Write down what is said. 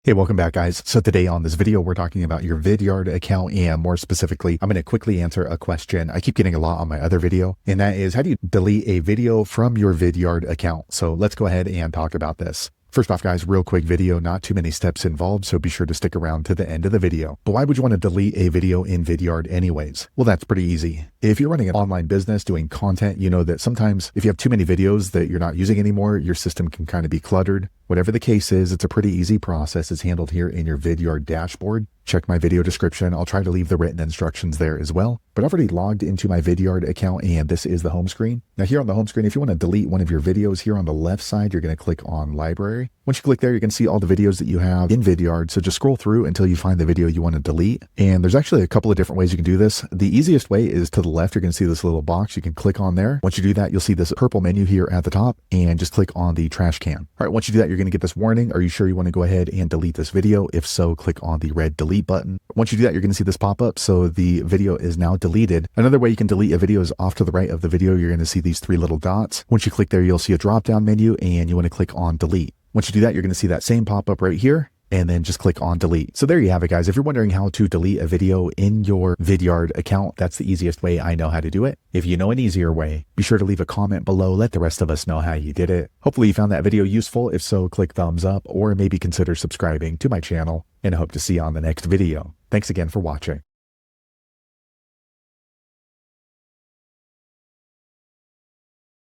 Hey, welcome back, guys. So today on this video, we're talking about your Vidyard account, and more specifically, I'm going to quickly answer a question I keep getting a lot on my other video, and that is, how do you delete a video from your Vidyard account? So let's go ahead and talk about this. First off, guys, real quick video, not too many steps involved, so be sure to stick around to the end of the video. But why would you want to delete a video in Vidyard anyways? Well, that's pretty easy. If you're running an online business doing content, you know that sometimes if you have too many videos that you're not using anymore, your system can kind of be cluttered. Whatever the case is, it's a pretty easy process. It's handled here in your Vidyard dashboard. Check my video description. I'll try to leave the written instructions there as well. But I've already logged into my Vidyard account, and this is the home screen. Now here on the home screen, if you want to delete one of your videos, here on the left side, you're going to click on Library. Once you click there, you can see all the videos that you have in Vidyard. So just scroll through until you find the video you want to delete. And there's actually a couple of different ways you can do this. The easiest way is to the left. You're going to see this little box. You can click on there. Once you do that, you'll see this purple menu here at the top, and just click on the trash can. All right, once you do that, you're going to get this warning. Are you sure you want to go ahead and delete this video? If so, click on the red delete button. Once you do that, you're going to see this pop up. So the video is now deleted. Another way you can delete a video is off to the right of the video. You're going to see these three little dots. Once you click there, you'll see a drop down menu, and you want to click on delete. Once you do that, you're going to see that same pop up right here, and then just click on delete. So there you have it, guys. If you're wondering how to delete a video in your Vidyard account, that's the easiest way I know how to do it. If you know an easier way, be sure to leave a comment below. Let the rest of us know how you did it. Hopefully you found that video useful. If so, click thumbs up, or maybe consider subscribing to my channel, and I hope to see you on the next video. Thanks again for watching.